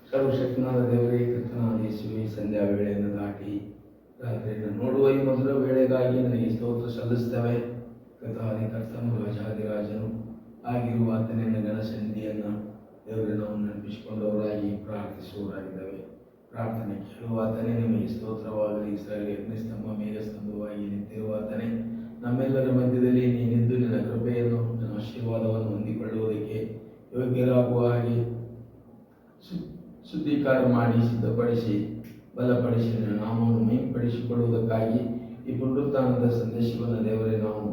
ಸರ್ವಶಕ್ತನಾದ ದೇವರೇ, ಕರ್ತನಾದ ಯೇಸುವೇ, ಸಂಧ್ಯಾ ವೇಳೆಯನ್ನು ದಾಟಿ ರಾತ್ರಿಯನ್ನು ನೋಡುವ ಈ ಮಧುರ ವೇಳೆಗಾಗಿ ನನಗೆ ಸ್ತೋತ್ರ ಸಲ್ಲಿಸ್ತೇವೆ. ಕರ್ತನು ರಾಜಾದಿರಾಜನು ಆಗಿರುವ ಆತನಿನ ಗಣಸನ್ನಿಧಿಯನ್ನು ದೇವರೇ ನಾವು ನೆನಪಿಸಿಕೊಂಡವರಾಗಿ ಪ್ರಾರ್ಥಿಸುವವರಾಗಿದ್ದೇವೆ. ಪ್ರಾರ್ಥನೆ ಕೇಳುವ ಆತನೇ ನಿಮಗೆ ಸ್ತೋತ್ರವಾಗಲಿ. ಇಸ್ರಾಯೇಲ್ ಅಗ್ನಿಸ್ತಂಭ ಮೇಘಸ್ತಂಭವಾಗಿ ನಿಂತಿರುವ ಆತನೇ, ನಮ್ಮೆಲ್ಲರ ಮಧ್ಯದಲ್ಲಿ ನೀನಿದ್ದು ನಿನ್ನ ಕೃಪೆಯನ್ನು, ನಿನ್ನ ಆಶೀರ್ವಾದವನ್ನು ಹೊಂದಿಕೊಳ್ಳುವುದಕ್ಕೆ ಯೋಗ್ಯರಾಗುವ ಹಾಗೆ ಶುದ್ಧೀಕಾರ ಮಾಡಿ ಸಿದ್ಧಪಡಿಸಿ ಬಲಪಡಿಸಿ ನಿನ್ನ ನಾಮವನ್ನು ಮೇಂಪಡಿಸಿಕೊಳ್ಳುವುದಕ್ಕಾಗಿ ಈ ಪುನರುತ್ಥಾನದ ಸಂದೇಶವನ್ನು ದೇವರೇ ನಾವು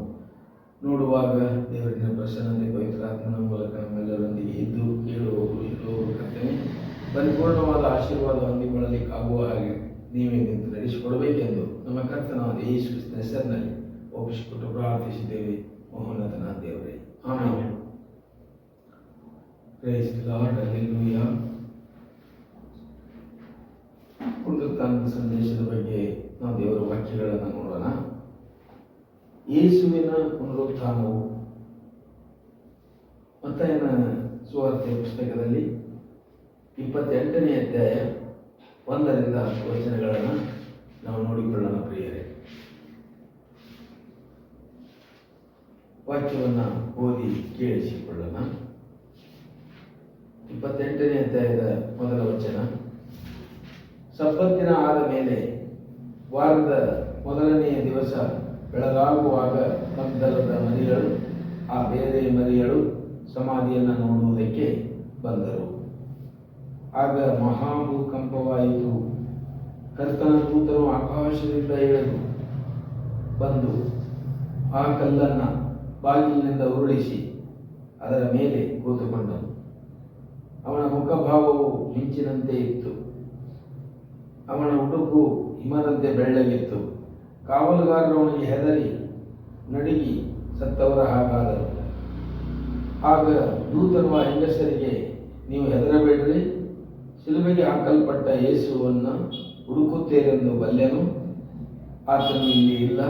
ನೋಡುವಾಗ ದೇವರಿನ ಪ್ರಸನ್ನತೆ ಪವಿತ್ರಾತ್ಮನ ಮೂಲಕ ನಮ್ಮೆಲ್ಲರೊಂದಿಗೆ ಇದ್ದು ಕೇಳುವವರು ಇರುವವರು ಕರ್ತನೆ ಪರಿಪೂರ್ಣವಾದ ಆಶೀರ್ವಾದ ಹೊಂದಿಕೊಳ್ಳಲಿಕ್ಕಾಗುವ ಹಾಗೆ ನೀವೇ ನಿಂತು ನಡೆಸಿಕೊಡಬೇಕೆಂದು ನಮ್ಮ ಕರ್ತನಾದ ಯೇಸು ಕ್ರಿಸ್ತನ ಹೆಸರಿನಲ್ಲಿ ಒಪ್ಪಿಸಿಕೊಟ್ಟು ಪ್ರಾರ್ಥಿಸಿದ್ದೇವೆ. ಮಹೋನ್ನತನಾದ ದೇವರೇ, amen. Praise the lord. Hallelujah. ಪುನರುತ್ಥಾನದ ಸಂದೇಶದ ಬಗ್ಗೆ ನಾವು ದೇವರ ವಾಕ್ಯಗಳನ್ನು ನೋಡೋಣ. ಯೇಸುವಿನ ಪುನರುತ್ಥಾನವು ಮತ್ತಾಯನ ಸುವಾರ್ತೆಯ ಪುಸ್ತಕದಲ್ಲಿ 28ನೇ ಅಧ್ಯಾಯ 1ರಿಂದ 10 ವಚನಗಳನ್ನು ನಾವು ನೋಡಿಕೊಳ್ಳೋಣ. ಪ್ರಿಯರೇ, ವಾಕ್ಯವನ್ನು ಓದಿ ಕೇಳಿಸಿಕೊಳ್ಳೋಣ. 28ನೇ ಅಧ್ಯಾಯದ 1ರ ವಚನ. ಸಬ್ಬತ್ತಿನ ಆದ ಮೇಲೆ ವಾರದ ಮೊದಲನೆಯ ದಿವಸ ಬೆಳಗಾಗುವಾಗ ಮಗ್ದಲದ ಮರಿಗಳು ಆ ಬೇರೆ ಮರಿಗಳು ಸಮಾಧಿಯನ್ನು ನೋಡುವುದಕ್ಕೆ ಬಂದರು. ಆಗ ಮಹಾಭೂಕಂಪವಾಯಿತು. ಕರ್ತನ ದೂತನು ಆಕಾಶದಿಂದ ಇಳಿದು ಬಂದು ಆ ಕಲ್ಲನ್ನು ಬಾಗಿಲಿನಿಂದ ಉರುಳಿಸಿ ಅದರ ಮೇಲೆ ಕೂತುಕೊಂಡನು. ಅವನ ಮುಖಭಾವವು ಮಿಂಚಿನಂತೆ ಇತ್ತು, ಅವನ ಉಡುಪು ಹಿಮದಂತೆ ಬೆಳ್ಳಗಿತ್ತು. ಕಾವಲುಗಾರರು ಅವನಿಗೆ ಹೆದರಿ ನಡುಗಿ ಸತ್ತವರ ಹಾಗಾದರು. ಆಗ ದೂತನು ಆ ಹೆಂಗಸರಿಗೆ, ನೀವು ಹೆದರಬೇಡ್ರಿ, ಶಿಲುಬೆಗೆ ಹಾಕಲ್ಪಟ್ಟ ಯೇಸುವನ್ನು ಹುಡುಕುತ್ತೇರೆಂದು ಬಲ್ಲೆನು. ಆತನು ಇಲ್ಲಿ ಇಲ್ಲ,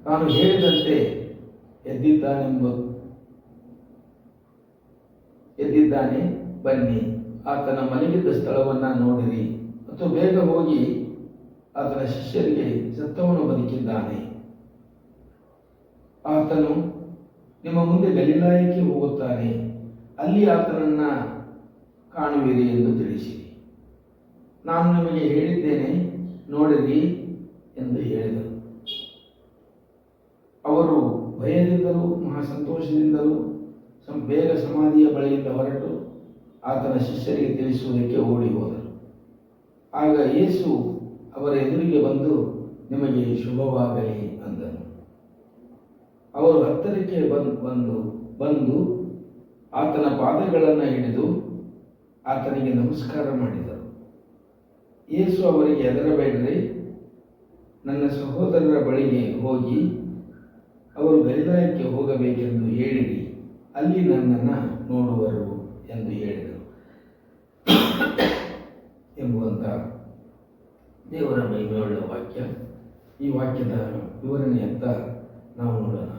ತಾನು ಹೇಳಿದಂತೆ ಎದ್ದಿದ್ದಾನೆ, ಬನ್ನಿ ಆತನ ಮಲಗಿದ್ದ ಸ್ಥಳವನ್ನು ನೋಡಿರಿ ಮತ್ತು ಬೇಗ ಹೋಗಿ ಆತನ ಶಿಷ್ಯರಿಗೆ ಸತ್ತವನು ಬದುಕಿದ್ದಾನೆ, ಆತನು ನಿಮ್ಮ ಮುಂದೆ ಗಲಿಲಾಯಕ್ಕೆ ಹೋಗುತ್ತಾನೆ, ಅಲ್ಲಿ ಆತನನ್ನು ಕಾಣುವಿರಿ ಎಂದು ತಿಳಿಸಿರಿ. ನಾನು ನಿಮಗೆ ಹೇಳಿದ್ದೇನೆ, ನೋಡಿರಿ ಎಂದು ಹೇಳಿದರು. ಅವರು ಭಯದಿಂದಲೂ ಮಹಾ ಸಂತೋಷದಿಂದಲೂ ಬೇಗ ಸಮಾಧಿಯ ಬಳಿಯಿಂದ ಹೊರಟು ಆತನ ಶಿಷ್ಯರಿಗೆ ತಿಳಿಸುವುದಕ್ಕೆ ಓಡಿ ಹೋದರು. ಆಗ ಯೇಸು ಅವರ ಎದುರಿಗೆ ಬಂದು, ನಿಮಗೆ ಶುಭವಾಗಲಿ ಅಂದನು. ಅವರು ಹತ್ತಿರಕ್ಕೆ ಬಂದು ಆತನ ಪಾದಗಳನ್ನು ಹಿಡಿದು ಆತನಿಗೆ ನಮಸ್ಕಾರ ಮಾಡಿದರು. ಯೇಸು ಅವರಿಗೆ, ಹೆದರಬೇಡ್ರಿ, ನನ್ನ ಸಹೋದರರ ಬಳಿಗೆ ಹೋಗಿ ಅವರು ಗಲಿಲಾಯಕ್ಕೆ ಹೋಗಬೇಕೆಂದು ಹೇಳಿರಿ, ಅಲ್ಲಿ ನನ್ನನ್ನು ನೋಡುವರು ಎಂದು ಹೇಳಿದರು ಎಂಬುವಂಥ ದೇವರ ಮಹಿಮೆಯುಳ್ಳ ವಾಕ್ಯ. ಈ ವಾಕ್ಯದ ವಿವರಣೆಯಂತ ನಾವು ನೋಡೋಣ.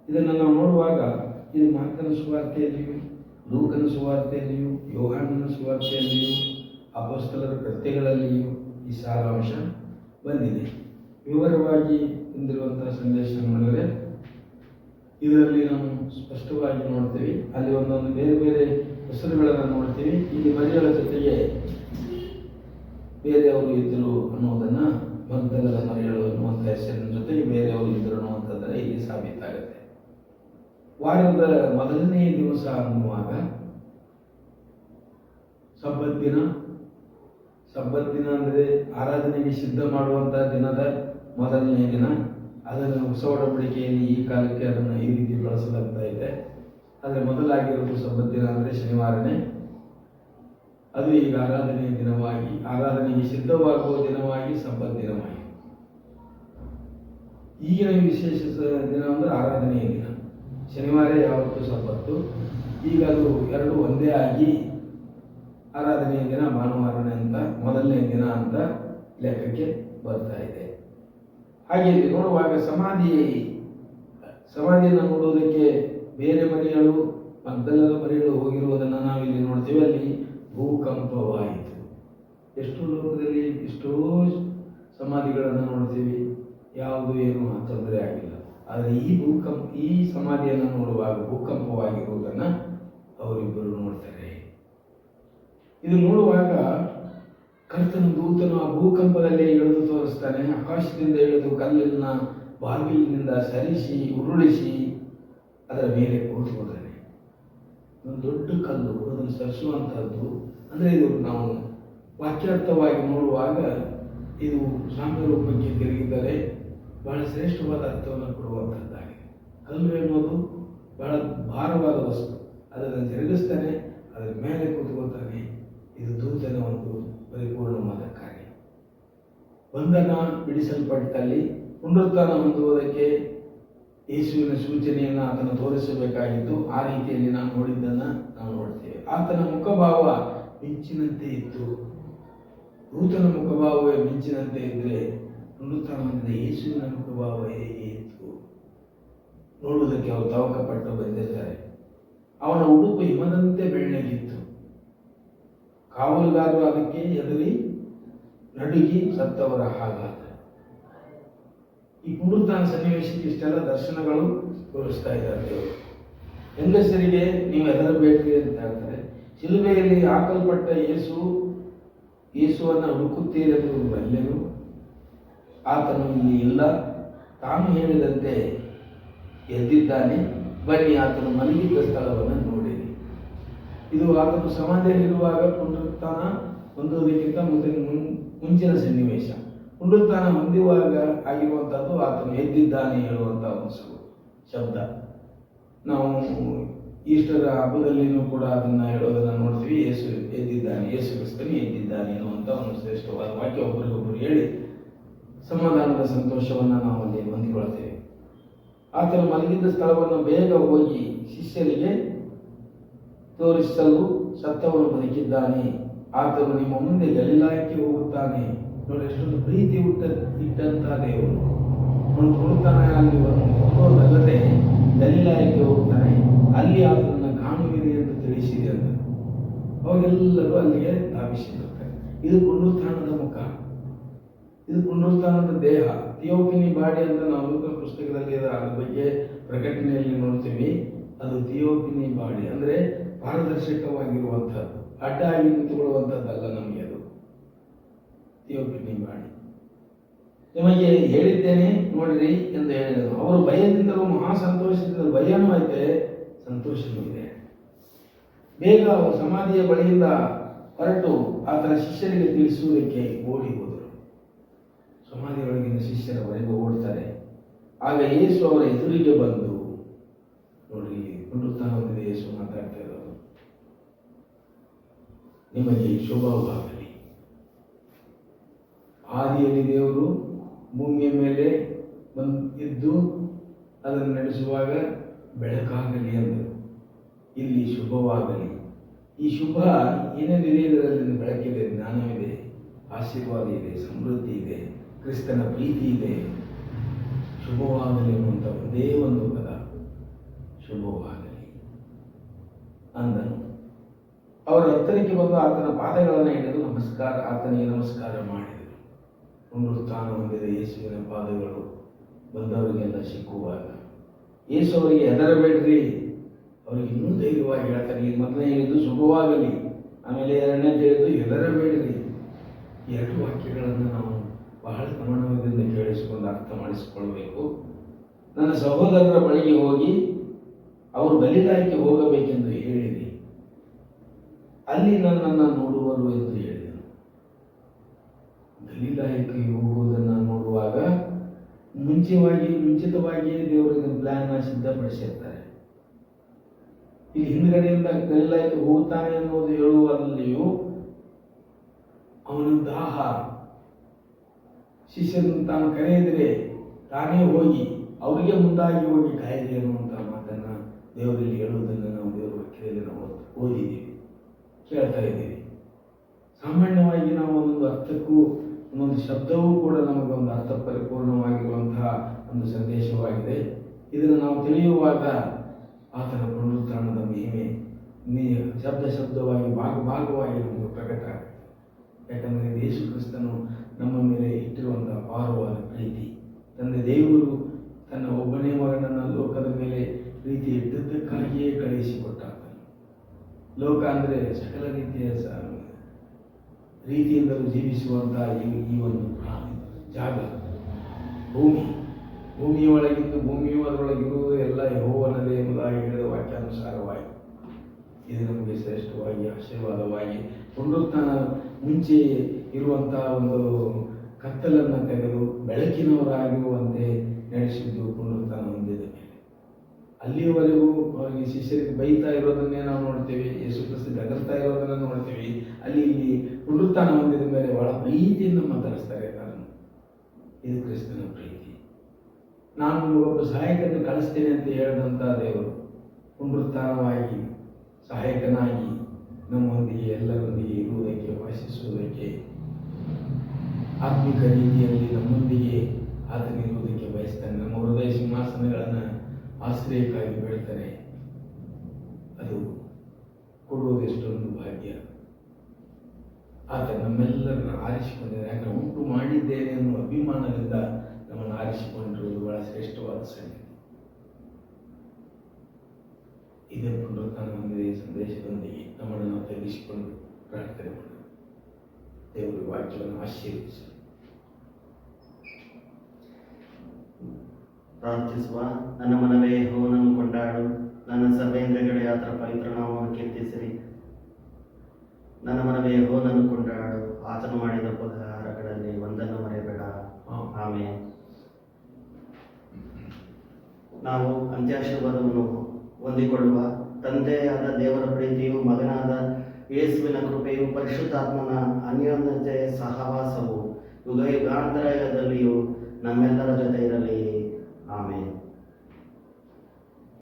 ಇದನ್ನು ನಾವು ನೋಡುವಾಗ ಇದು ಮಾರ್ಕನ ಸುವಾರ್ತೆಯಲ್ಲಿಯೂ, ಲೂಕನ ಸುವಾರ್ತೆಯಲ್ಲಿಯೂ, ಯೋಹಾನನ ಸುವಾರ್ತೆಯಲ್ಲಿಯೂ, ಅಪೊಸ್ತಲರ ಕೃತ್ಯಗಳಲ್ಲಿಯೂ ಈ ಸಾರಾಂಶ ಬಂದಿದೆ. ವಿವರವಾಗಿ ಹೊಂದಿರುವಂತಹ ಸಂದೇಶ ನೋಡಿದರೆ ಇದರಲ್ಲಿ ನಾವು ಸ್ಪಷ್ಟವಾಗಿ ನೋಡ್ತೀವಿ. ಅಲ್ಲಿ ಒಂದೊಂದು ಬೇರೆ ಬೇರೆ ಹೆಸರುಗಳನ್ನು ನೋಡ್ತೀವಿ. ಇಲ್ಲಿ ಮರಿಗಳ ಜೊತೆಗೆ ಬೇರೆಯವರು ಇದ್ದರು ಅನ್ನೋದನ್ನು, ಮಗ್ದಲದ ಮರಿಗಳು ಅನ್ನುವಂಥ ಹೆಸರಿನ ಜೊತೆಗೆ ಬೇರೆಯವರು ಇದ್ದರು ಅನ್ನುವಂಥದ್ದನ್ನು ಇಲ್ಲಿ ಸಾಬೀತಾಗುತ್ತೆ. ವಾರದ ಮೊದಲನೆಯ ದಿವಸ ಅನ್ನುವಾಗ ಸಬ್ಬತ್ ದಿನ ಅಂದರೆ ಆರಾಧನೆಗೆ ಸಿದ್ಧ ಮಾಡುವಂಥ ದಿನದ ಮೊದಲನೆಯ ದಿನ. ಅದನ್ನು ಹೊಸ ಒಡಂಬಡಿಕೆಯಲ್ಲಿ ಈ ಕಾಲಕ್ಕೆ ಅದನ್ನು ಈ ರೀತಿ ಬಳಸಲಾಗ್ತಾ ಇದೆ. ಆದರೆ ಮೊದಲಾಗಿರೋದು ಸಬ್ಬತ್ ದಿನ ಅಂದರೆ ಶನಿವಾರನೇ. ಅದು ಈಗ ಆರಾಧನೆಯ ದಿನವಾಗಿ, ಆರಾಧನೆಗೆ ಸಿದ್ಧವಾಗುವ ದಿನವಾಗಿ ಸಬ್ಬತ್ ದಿನವಾಗಿ. ಈಗಿನ ವಿಶೇಷ ದಿನ ಅಂದರೆ ಆರಾಧನೆಯ ದಿನ. ಶನಿವಾರ ಯಾವತ್ತು ಸಬ್ಬತ್ತು. ಈಗ ಅದು ಎರಡು ಒಂದೇ ಆಗಿ ಆರಾಧನೆಯ ದಿನ ಭಾನುವಾರನೇ ಅಂತ, ಮೊದಲನೇ ದಿನ ಅಂತ ಲೆಕ್ಕಕ್ಕೆ ಬರ್ತಾ ಇದೆ. ಹಾಗೆ ಇಲ್ಲಿ ನೋಡುವಾಗ ಸಮಾಧಿಯನ್ನು ನೋಡುವುದಕ್ಕೆ ಬೇರೆ ಮರಿಗಳು, ಮಗ್ದಲದ ಮರಿಗಳು ಹೋಗಿರುವುದನ್ನು ನಾವಿಲ್ಲಿ ನೋಡ್ತೀವಿ. ಅಲ್ಲಿ ಭೂಕಂಪವಾಯಿತು. ಎಷ್ಟೋ ಲೋಕದಲ್ಲಿ ಎಷ್ಟೋ ಸಮಾಧಿಗಳನ್ನು ನೋಡ್ತೀವಿ, ಯಾವುದು ಏನು ತೊಂದರೆ ಆಗಿಲ್ಲ. ಆದರೆ ಈ ಸಮಾಧಿಯನ್ನು ನೋಡುವಾಗ ಭೂಕಂಪವಾಗಿರುವುದನ್ನು ಅವರಿಬ್ಬರು ನೋಡ್ತಾರೆ. ಇದು ನೋಡುವಾಗ ಕರ್ತನ ದೂತನು ಆ ಭೂಕಂಪದಲ್ಲಿ ಇಳಿದು ತೋರಿಸ್ತಾನೆ. ಆಕಾಶದಿಂದ ಇಳಿದು ಕಲ್ಲಿನ ಬಾಗಿಲಿನಿಂದ ಸರಿಸಿ ಉರುಳಿಸಿ ಅದರ ಮೇಲೆ ಕೂತ್ಕೊಳ್ತಾನೆ. ಒಂದು ದೊಡ್ಡ ಕಲ್ಲು ಅದನ್ನು ಸರಿಸುವಂಥದ್ದು. ಅಂದರೆ ಇದು ನಾವು ವಾಕ್ಯಾರ್ಥವಾಗಿ ನೋಡುವಾಗ ಇದು ಸಾಮ್ಯ ರೂಪಕ್ಕೆ ತಿರುಗಿದರೆ ಬಹಳ ಶ್ರೇಷ್ಠವಾದ ಅರ್ಥವನ್ನು ಕೊಡುವಂಥದ್ದಾಗಿದೆ. ಕಲ್ಲು ಎನ್ನುವುದು ಬಹಳ ಭಾರವಾದ ವಸ್ತು, ಅದನ್ನು ತಿರುಗಿಸ್ತಾನೆ, ಅದರ ಮೇಲೆ ಕೂತ್ಕೊಳ್ತಾನೆ. ಇದು ದೂತನ ಒಂದು ಪರಿಪೂರ್ಣವಾದ ಕಾರ್ಯ. ಬಂಧನ ಬಿಡಿಸಲ್ಪಟ್ಟಲ್ಲಿ ಪುನರುತ್ಥಾನ ಹೊಂದುವುದಕ್ಕೆ ಯೇಸುವಿನ ಸೂಚನೆಯನ್ನು ಆತನ ತೋರಿಸಬೇಕಾಗಿತ್ತು. ಆ ರೀತಿಯಲ್ಲಿ ನಾವು ನೋಡಿದ್ದನ್ನು ನಾವು ನೋಡ್ತೇವೆ. ಆತನ ಮುಖಭಾವ ಮಿಂಚಿನಂತೆ ಇತ್ತು. ದೂತನ ಮುಖಭಾವವೇ ಮಿಂಚಿನಂತೆ ಇದ್ದರೆ ಪುನರುತ್ಥಾನ ಹೊಂದಿದ ಯೇಸುವಿನ ಮುಖಭಾವ ಹೇಗೆ ಇತ್ತು ನೋಡುವುದಕ್ಕೆ ಅವರು ತವಕಪಟ್ಟು ಬಂದಿರ್ತಾರೆ. ಅವನ ಉಡುಪು ಹಿಮದಂತೆ ಬೆಳ್ಳಗಿತ್ತು. ಕಾವಲುಗಾರರು ಅದಕ್ಕೆ ಎದುರಿ ನಡುಗಿ ಸತ್ತವರ ಹಾಗಾದ. ಈ ಪುನರುತ್ಥಾನ ಸನ್ನಿವೇಶಕ್ಕೆ ಇಷ್ಟೆಲ್ಲ ದರ್ಶನಗಳು ತೋರಿಸ್ತಾ ಇದ್ದಾರೆ ದೇವರು. ಹೆಂಗಸರಿಗೆ ನೀವು ಹೆದರಬೇಡ್ರಿ ಅಂತ ಹೇಳ್ತಾರೆ. ಶಿಲುಬೆಯಲ್ಲಿ ಹಾಕಲ್ಪಟ್ಟ ಯೇಸುವನ್ನು ಹುಡುಕುತ್ತೀರೆಂದು ಬಲ್ಲೆನು. ಆತನು ಇಲ್ಲಿ ಇಲ್ಲ, ತಾನು ಹೇಳಿದಂತೆ ಎದ್ದಿದ್ದಾನೆ. ಬನ್ನಿ, ಆತನು ಮಲಗಿದ್ದ ಸ್ಥಳವನ್ನು ನೋಡಿರಿ. ಇದು ಆತನು ಸಮಾಧಿಯಲ್ಲಿರುವಾಗ ಪುನರುತ್ಥಾನ ಹೊಂದುವುದಕ್ಕಿಂತ ಮುಂಚಿನ ಸನ್ನಿವೇಶ. ಪುನರುತ್ಥಾನ ಹೊಂದುವಾಗ ಆಗಿರುವಂಥದ್ದು ಆತನು ಎದ್ದಿದ್ದಾನೆ ಹೇಳುವಂಥ ಒಂದು ಶಬ್ದ. ನಾವು ಈಸ್ಟರ್ ಹಬ್ಬದಲ್ಲಿನೂ ಕೂಡ ಅದನ್ನು ಹೇಳೋದನ್ನು ನೋಡ್ತೀವಿ. ಯೇಸು ಎದ್ದಿದ್ದಾನೆ, ಯೇಸು ಕ್ರಿಸ್ತನು ಎದ್ದಿದ್ದಾನೆ ಎನ್ನುವಂಥ ಒಂದು ಶ್ರೇಷ್ಠವಾದ ವಾಕ್ಯ ಒಬ್ಬರಿಗೊಬ್ಬರು ಹೇಳಿ ಸಮಾಧಾನದ ಸಂತೋಷವನ್ನು ನಾವು ಅಲ್ಲಿ ಹೊಂದಿಕೊಳ್ತೇವೆ. ಆತನು ಮಲಗಿದ್ದ ಸ್ಥಳವನ್ನು ಬೇಗ ಹೋಗಿ ಶಿಷ್ಯರಿಗೆ ತೋರಿಸಲು ಸತ್ತವನು ಬದುಕಿದ್ದಾನೆ, ಆತನು ನಿಮ್ಮ ಮುಂದೆ ಗಲಿಲಾಯಕ್ಕೆ ಹೋಗುತ್ತಾನೆ. ನೋಡಿ, ಎಷ್ಟೊಂದು ಪ್ರೀತಿ ಇಟ್ಟಂತಹ ದೇವರು. ಅವನು ಕೊಡುತ್ತಾನೆ, ಅಲ್ಲಿ ಹೋಗೋದಲ್ಲದೆ ಗಲಿಲಾಯಕ್ಕೆ ಹೋಗ್ತಾನೆ, ಅಲ್ಲಿ ಆತನನ್ನು ಕಾಣುವಿರಿ ಎಂದು ತಿಳಿಸಿದೆ ಅಂತ ಅವಾಗೆಲ್ಲರೂ ಅಲ್ಲಿಗೆ ಧಾವಿಸಿರುತ್ತಾರೆ. ಇದು ಪುನರುತ್ಥಾನದ ಮುಖ, ಇದು ಪುನರುತ್ಥಾನದ ದೇಹ. ಥಿಯೋಫನಿ ಬಾಡಿ ಅಂತ ನಾವು ಪುಸ್ತಕದಲ್ಲಿ ಅದ್ರ ಬಗ್ಗೆ ಪ್ರಕಟಣೆಯಲ್ಲಿ ನೋಡ್ತೀವಿ. ಅದು ಥಿಯೋಫನಿ ಬಾಡಿ ಅಂದರೆ ಪಾರದರ್ಶಕವಾಗಿರುವಂಥದ್ದು, ಅಡ್ಡ ಆಗಿ ನಿಂತುಕೊಳ್ಳುವಂಥದ್ದಲ್ಲ. ನಮಗೆ ಅದು ಥಿಯೋಫನಿ ಬಾಡಿ. ನಿಮಗೆ ಹೇಳಿದ್ದೇನೆ ನೋಡಿರಿ ಎಂದು ಹೇಳಿದರು. ಅವರು ಭಯದಿಂದಲೂ ಮಹಾ ಸಂತೋಷದಿಂದ, ಭಯನೂ ಐತೆ ಸಂತೋಷನೂ ಇದೆ. ಬೇಗ ಅವರು ಸಮಾಧಿಯ ಬಳಿಯಿಂದ ಹೊರಟು ಆತನ ಶಿಷ್ಯರಿಗೆ ತಿಳಿಸುವುದಕ್ಕೆ ಓಡಿ ಹೋದರು. ಸಮಾಧಿಯೊಳಗಿನ ಶಿಷ್ಯರವರೆಗೂ ಓಡ್ತಾರೆ. ಆಗ ಯೇಸು ಅವರ ಎದುರಿಗೆ ಬಂದು, ನೋಡಿ ಪುನರುತ್ಥಾನ ಹೊಂದಿದ ಯೇಸು ಮಾತಾಡ್ತಾ ಇರೋದು, ನಿಮಗೆ ಶುಭವಾಗಲಿ. ಆದಿಯಲ್ಲಿ ದೇವರು ಭೂಮಿಯ ಮೇಲೆ ಇದ್ದು ಅದನ್ನು ನಡೆಸುವಾಗ ಬೆಳಕಾಗಲಿ ಎಂದರು. ಇಲ್ಲಿ ಶುಭವಾಗಲಿ. ಈ ಶುಭ ಏನೇನಿದೆ ಇದರಲ್ಲಿ? ಬೆಳಕಿದೆ, ಜ್ಞಾನವಿದೆ, ಆಶೀರ್ವಾದ ಇದೆ, ಸಮೃದ್ಧಿ ಇದೆ, ಕ್ರಿಸ್ತನ ಪ್ರೀತಿ ಇದೆ. ಶುಭವಾಗಲಿ ಅನ್ನುವಂಥ ಒಂದೇ ಒಂದು ಪದ, ಶುಭವಾಗಲಿ ಅಂದನು. ಅವರ ಹತ್ತಿರಕ್ಕೆ ಬಂದು ಆತನ ಪಾದಗಳನ್ನು ಹಿಡಿದು ಆತನಿಗೆ ನಮಸ್ಕಾರ ಮಾಡಿದರು. ಪುನರುತ್ಥಾನ ಹೊಂದಿದ ಯೇಸುವಿನ ಪಾದಗಳು ಬಂದವರಿಗೆಲ್ಲ ಸಿಕ್ಕುವಾಗ ಯೇಸು ಅವರಿಗೆ ಹೆದರಬೇಡ್ರಿ, ಅವ್ರಿಗೆ ಇನ್ನೂ ಧೈರ್ಯವಾಗಿ ಹೇಳ್ತಾನೆ. ಈಗ ಮೊದಲನೇ ಹೇಳಿದ್ದು ಶುಭವಾಗಲಿ, ಆಮೇಲೆ ಎರಡನೇದು ಹೇಳಿದ್ದು ಹೆದರಬೇಡ್ರಿ. ಎರಡು ವಾಕ್ಯಗಳನ್ನು ನಾವು ಬಹಳ ಗಮನದಿಂದ ಕೇಳಿಸಿಕೊಂಡು ಅರ್ಥ ಮಾಡಿಸಿಕೊಳ್ಬೇಕು. ನನ್ನ ಸಹೋದರರ ಬಳಿಗೆ ಹೋಗಿ ಅವರು ಗಲಿಲಾಯಕ್ಕೆ ಹೋಗಬೇಕೆಂದು ಹೇಳಿರಿ, ಅಲ್ಲಿ ನನ್ನನ್ನು ನೋಡುವರು ಎಂದು ಹೇಳಿದನು. ಗಲಿಲಾಯಕ್ಕೆ ಹೋಗುವುದನ್ನು ನೋಡುವಾಗ ಮುಂಚಿತವಾಗಿಯೇ ದೇವರಿಗೆ ಪ್ಲಾನ್ ಸಿದ್ಧಪಡಿಸಿರ್ತಾರೆ. ಇಲ್ಲಿ ಹಿಂದ್ಗಡೆಯಿಂದ ಗಲಿಲಾಯಕ್ಕೆ ಹೋಗುತ್ತಾನೆ ಅನ್ನೋದು ಹೇಳುವಲ್ಲಿಯೂ ಅವನ ದಾಹ, ಶಿಷ್ಯರನ್ನು ತಾನು ಕರೆಯಿದರೆ ತಾನೇ ಹೋಗಿ ಅವರಿಗೆ ಮುಂದಾಗಿ ಹೋಗಿ ಕಾಯಿರಿ ಅನ್ನುವಂಥ ಮಾತನ್ನು ದೇವರಲ್ಲಿ ಹೇಳುವುದನ್ನು ನಾವು ದೇವರ ವಾಕ್ಯದಲ್ಲಿ ನಾವು ಓದಿದ್ದೀವಿ, ಕೇಳ್ತಾ ಇದ್ದೀವಿ. ಸಾಮಾನ್ಯವಾಗಿ ನಾವು ಒಂದೊಂದು ಅರ್ಥಕ್ಕೂ ಒಂದೊಂದು ಶಬ್ದವೂ ಕೂಡ ನಮಗೊಂದು ಅರ್ಥ ಪರಿಪೂರ್ಣವಾಗಿರುವಂತಹ ಒಂದು ಸಂದೇಶವಾಗಿದೆ. ಇದನ್ನು ನಾವು ತಿಳಿಯುವಾಗ ಆತನ ಪುನರುತ್ಥಾನದ ಮಹಿಮೆ ಶಬ್ದವಾಗಿ ಭಾಗವಾಗಿ ನಮಗೆ ಪ್ರಕಟ ಆಗುತ್ತೆ. ಯಾಕಂದರೆ ಯೇಸು ಕ್ರಿಸ್ತನು ನಮ್ಮ ಮೇಲೆ ಇಟ್ಟಿರುವಂಥ ಅಪಾರವಾದ ಪ್ರೀತಿ, ತಂದೆ ದೇವರು ತನ್ನ ಒಬ್ಬನೇ ಮಗನನ್ನು ಲೋಕದ ಮೇಲೆ ಪ್ರೀತಿ ಇಟ್ಟದ್ದಕ್ಕಾಗಿಯೇ ಕಳುಹಿಸಿಕೊಟ್ಟಾತ. ಲೋಕ ಅಂದರೆ ಸಕಲ ರೀತಿಯ ರೀತಿಯಿಂದಲೂ ಜೀವಿಸುವಂಥ ಈ ಒಂದು ಜಾಗ, ಭೂಮಿಯ ಒಳಗಿದ್ದು ಭೂಮಿಯು ಅದರೊಳಗಿರುವುದು ಎಲ್ಲ ಯೆಹೋವನದೇ ಎಂಬುದಾಗಿ ಹೇಳಿದ ವಾಕ್ಯಾನುಸಾರವಾಗಿ ಇದು ನಮಗೆ ಶ್ರೇಷ್ಠವಾಗಿ ಆಶೀರ್ವಾದವಾಗಿ ಪುನರುತ್ಥಾನ ಮುಂಚೆ ಇರುವಂಥ ಒಂದು ಕತ್ತಲನ್ನು ತೆಗೆದು ಬೆಳಕಿನವರಾಗಿರುವಂತೆ ನಡೆಸಿದ್ದು ಪುನರುತ್ಥಾನ ಹೊಂದಿದ ಮೇಲೆ. ಅಲ್ಲಿಯವರೆಗೂ ಅವರಿಗೆ ಶಿಷ್ಯರಿಗೆ ಬೈತಾ ಇರೋದನ್ನೇ ನಾವು ನೋಡ್ತೀವಿ, ಯೇಸು ಕ್ರಿಸ್ತ ಬೆದರ್ತಾ ಇರೋದನ್ನು ನೋಡ್ತೀವಿ. ಅಲ್ಲಿ ಪುನರುತ್ಥಾನ ಹೊಂದಿದ ಮೇಲೆ ಬಹಳ ಪ್ರೀತಿಯಿಂದ ಮಾತಾಡಿಸ್ತಾರೆ ಎಲ್ಲರನ್ನು. ಇದು ಕ್ರಿಸ್ತನ ಪ್ರೀತಿ. ನಾನು ಒಬ್ಬ ಸಹಾಯಕನ ಕಳಿಸ್ತೇನೆ ಅಂತ ಹೇಳಿದಂಥ ದೇವರು ಪುನರುತ್ಥಾನವಾಗಿ ಸಹಾಯಕನಾಗಿ ನಮ್ಮೊಂದಿಗೆ ಎಲ್ಲರೊಂದಿಗೆ ಇರುವುದಕ್ಕೆ, ವಾಸಿಸುವುದಕ್ಕೆ, ಆತ್ಮಿಕ ರೀತಿಯಲ್ಲಿ ನಮ್ಮೊಂದಿಗೆ ಆತನಿರುವುದಕ್ಕೆ ಬಯಸ್ತಾನೆ. ನಮ್ಮ ಹೃದಯ ಸಿಂಹಾಸನಗಳನ್ನು ಆಶ್ರಯಕ್ಕಾಗಿ ಬೇಡ್ತಾನೆ. ಅದು ಕೊಡುವುದೆಷ್ಟೊಂದು ಭಾಗ್ಯ. ಆತ ನಮ್ಮೆಲ್ಲರನ್ನು ಆರಿಸಿಕೊಂಡಿದ್ದಾನೆ. ಯಾಕಂದ್ರೆ ಉಂಟು ಮಾಡಿದ್ದೇನೆ ಅನ್ನುವ ಅಭಿಮಾನದಿಂದ ನಮ್ಮನ್ನು ಆರಿಸಿಕೊಂಡಿರುವುದು ಬಹಳ ಶ್ರೇಷ್ಠವಾದ ಸಂಗತಿ. ಇದೇ ಪುನರುತ್ಥಾನ ಹೊಂದಿದ ಸಂದೇಶದೊಂದಿಗೆ ನಮ್ಮನ್ನು ನಾವು ತಗ್ಗಿಸಿಕೊಂಡು ಪ್ರಾರ್ಥನೆ ಮಾಡೋಣ. ದೇವರು ವಾಕ್ಯವನ್ನು ಆಶೀರ್ವದಿಸಲಿ. ಪ್ರಾರ್ಥಿಸುವ. ನನ್ನ ಮನವೇ ಯೆಹೋವನನ್ನು ಕೊಂಡಾಡು, ನನ್ನ ಸರ್ವೇಂದ್ರಿಯಗಳ ಯಾತ್ರ ಪವಿತ್ರ ನಾಮವನ್ನು ಕೀರ್ತಿಸಿರಿ. ನನ್ನ ಮನವೇ ಯೆಹೋವನನ್ನು ಕೊಂಡಾಡು, ಆತನು ಮಾಡಿದ ಉಪಕಾರಗಳಲ್ಲಿ ಒಂದನ್ನು ಮರೆಯಬೇಡ. ಆಮೇಲೆ ನಾವು ಅಂತ್ಯಾಶೀರ್ವಾದವನ್ನು ಹೊಂದಿಕೊಳ್ಳುವ. ತಂದೆಯಾದ ದೇವರ ಪ್ರೀತಿಯು, ಮಗನಾದ ಯೇಸುವಿನ ಕೃಪೆಯು, ಪರಿಶುದ್ಧಾತ್ಮನ ಅನ್ಯೋನ್ಯತೆ ಸಹವಾಸವು ಯುಗ ಯುಗಾಂತರದಲ್ಲಿಯೂ ನಮ್ಮೆಲ್ಲರ ಜೊತೆ ಇರಲಿ.